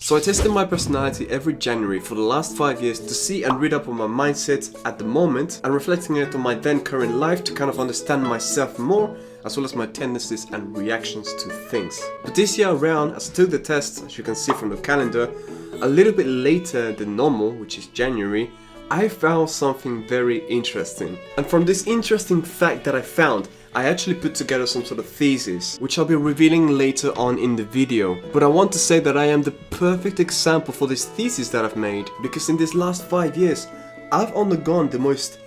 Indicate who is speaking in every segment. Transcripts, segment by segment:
Speaker 1: So I tested my personality every January for the last 5 years to see and read up on my mindset at the moment and reflecting it on my then current life to kind of understand myself more, as well as my tendencies and reactions to things. But this year around, as I took the test, as you can see from the calendar, a little bit later than normal, which is January, I found something very interesting. And from this interesting fact that I found, I actually put together some sort of thesis, which I'll be revealing later on in the video. But I want to say that I am the perfect example for this thesis that I've made, because in these last 5 years, I've undergone the most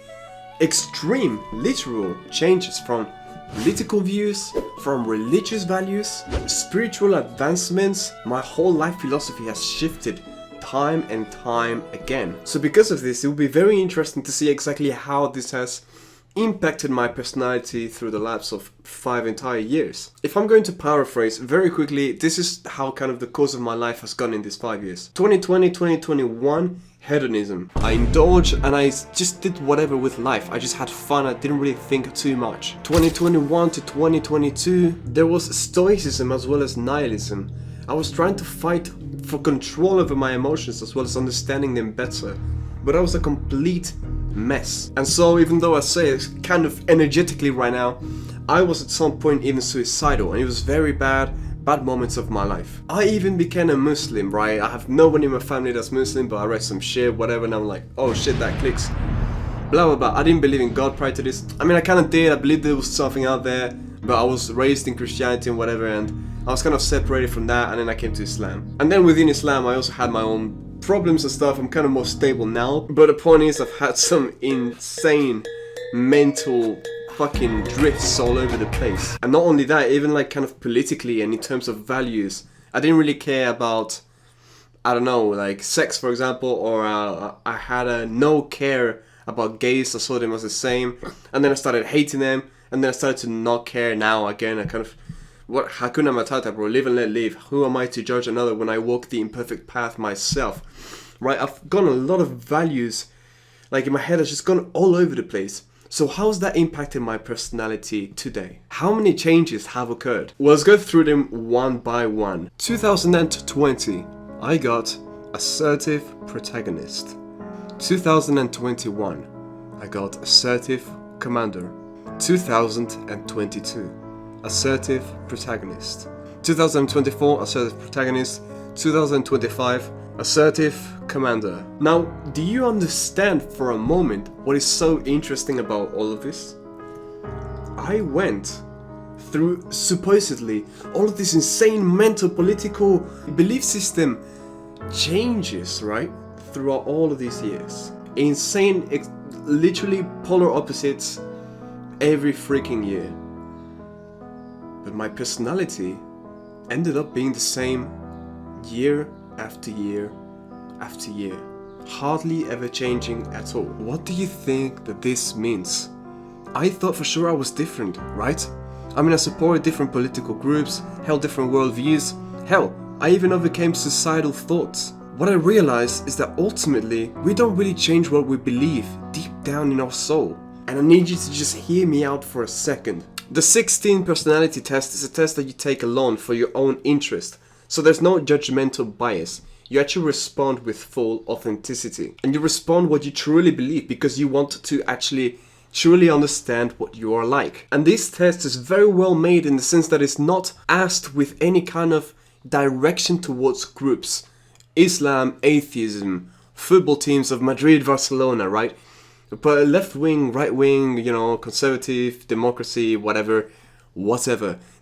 Speaker 1: extreme, literal changes from political views, from religious values, spiritual advancements. My whole life philosophy has shifted time and time again. So because of this, it will be very interesting to see exactly how this has impacted my personality through the lapse of 5 entire years. If I'm going to paraphrase very quickly, this is how kind of the course of my life has gone in these 5 years. 2020, 2021, hedonism. I indulged and I just did whatever with life. I just had fun. I didn't really think too much. 2021 to 2022, there was stoicism as well as nihilism. I was trying to fight for control over my emotions as well as understanding them better. But I was a complete mess. And so even though I say it kind of energetically right now, I was at some point even suicidal, and it was very bad moments of my life. I even became a Muslim, right? I have no one in my family that's Muslim, but I read some shit, whatever, and I'm like, oh shit, that clicks. Blah blah blah. I didn't believe in God prior to this. I mean, I kind of did. I believed there was something out there, but I was raised in Christianity and whatever, and I was kind of separated from that, and then I came to Islam. And then within Islam, I also had my own problems and stuff. I'm kind of more stable now, but the point is I've had some insane mental fucking drifts all over the place. And not only that, even like kind of politically and in terms of values, I didn't really care about, I don't know, like sex for example, or I had a no care about gays. I saw them as the same, and then I started hating them, and then I started to not care. Now again, I kind of, what Hakuna Matata, bro, live and let live. Who am I to judge another when I walk the imperfect path myself? Right, I've gone a lot of values, like in my head has just gone all over the place. So how's that impacted my personality today? How many changes have occurred? Well, let's go through them one by one. 2020, I got assertive protagonist. 2021, I got assertive commander. 2022, assertive protagonist. 2024, assertive protagonist. 2025, assertive commander. Now, do you understand for a moment what is so interesting about all of this? I went through supposedly all of this insane mental political belief system changes, right? Throughout all of these years. Insane, literally polar opposites every freaking year. But my personality ended up being the same year after year after year, hardly ever changing at all. What do you think that this means? I thought for sure I was different, right? I mean, I supported different political groups, held different worldviews. Hell, I even overcame suicidal thoughts. What I realized is that ultimately, we don't really change what we believe deep down in our soul. And I need you to just hear me out for a second. The 16 personality test is a test that you take alone for your own interest. So there's no judgmental bias. You actually respond with full authenticity. And you respond what you truly believe because you want to actually truly understand what you are like. And this test is very well made in the sense that it's not asked with any kind of direction towards groups. Islam, atheism, football teams of Madrid, Barcelona, right? But left wing, right wing, you know, conservative, democracy, whatever.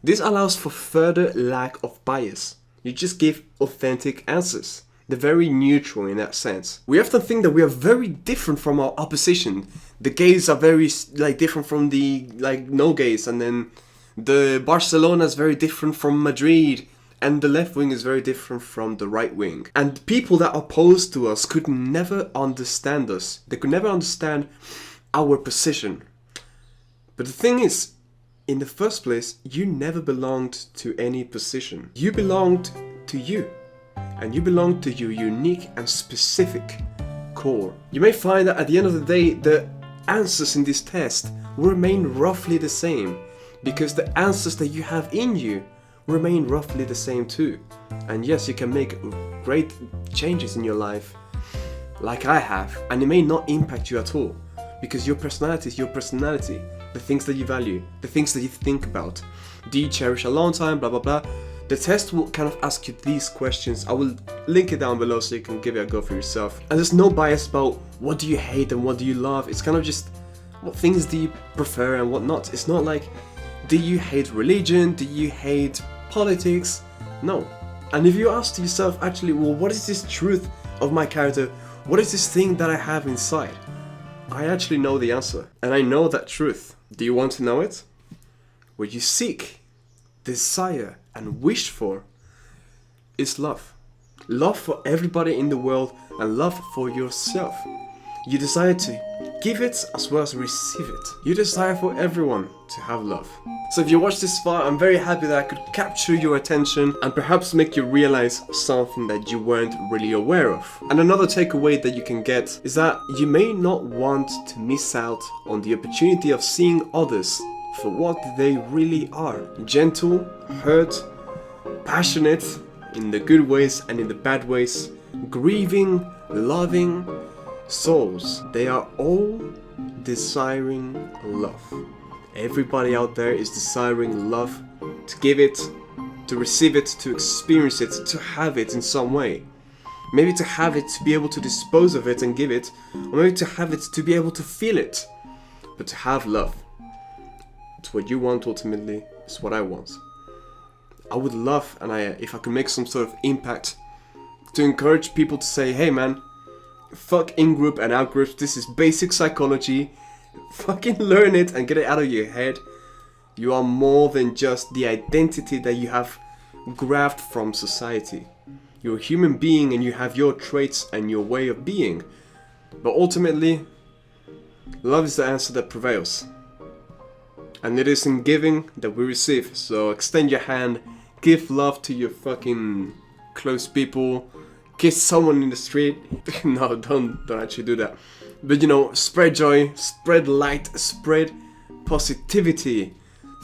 Speaker 1: This allows for further lack of bias. You just give authentic answers. They're very neutral in that sense. We often think that we are very different from our opposition. The gays are very different from the no gays, and then the Barcelona is very different from Madrid, and the left wing is very different from the right wing. And people that are opposed to us could never understand us. They could never understand our position. But the thing is, in the first place, you never belonged to any position. You belonged to you. And you belong to your unique and specific core. You may find that at the end of the day, the answers in this test will remain roughly the same, because the answers that you have in you remain roughly the same too. And yes, you can make great changes in your life, like I have, and it may not impact you at all, because your personality is your personality. The things that you value, the things that you think about. Do you cherish alone time, blah blah blah. The test will kind of ask you these questions. I will link it down below so you can give it a go for yourself. And there's no bias about what do you hate and what do you love. It's kind of just what things do you prefer and what not. It's not like, do you hate religion? Do you hate politics? No. And if you ask yourself, actually, well, what is this truth of my character? What is this thing that I have inside? I actually know the answer. And I know that truth. Do you want to know it? What you seek, desire, and wish for is love. Love for everybody in the world and love for yourself. You desire to give it as well as receive it. You desire for everyone to have love. So if you watched this far, I'm very happy that I could capture your attention and perhaps make you realize something that you weren't really aware of. And another takeaway that you can get is that you may not want to miss out on the opportunity of seeing others for what they really are. Gentle, hurt, passionate, in the good ways and in the bad ways, grieving, loving souls. They are all desiring love. Everybody out there is desiring love, to give it, to receive it, to experience it, to have it in some way. Maybe to have it, to be able to dispose of it and give it, or maybe to have it, to be able to feel it. But to have love. It's what you want ultimately, it's what I want. I would love, and if I could make some sort of impact, to encourage people to say, hey man, fuck in-group and out-groups, this is basic psychology, fucking learn it and get it out of your head. You are more than just the identity that you have grabbed from society. You're a human being and you have your traits and your way of being. But ultimately, love is the answer that prevails. And it is in giving that we receive. So extend your hand, give love to your fucking close people, kiss someone in the street. No, don't actually do that. But you know, spread joy, spread light, spread positivity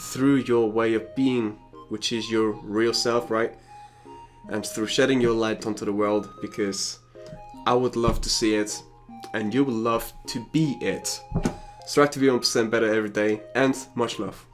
Speaker 1: through your way of being, which is your real self, right? And through shedding your light onto the world, because I would love to see it, and you would love to be it. Strive to be 1% better every day, and much love.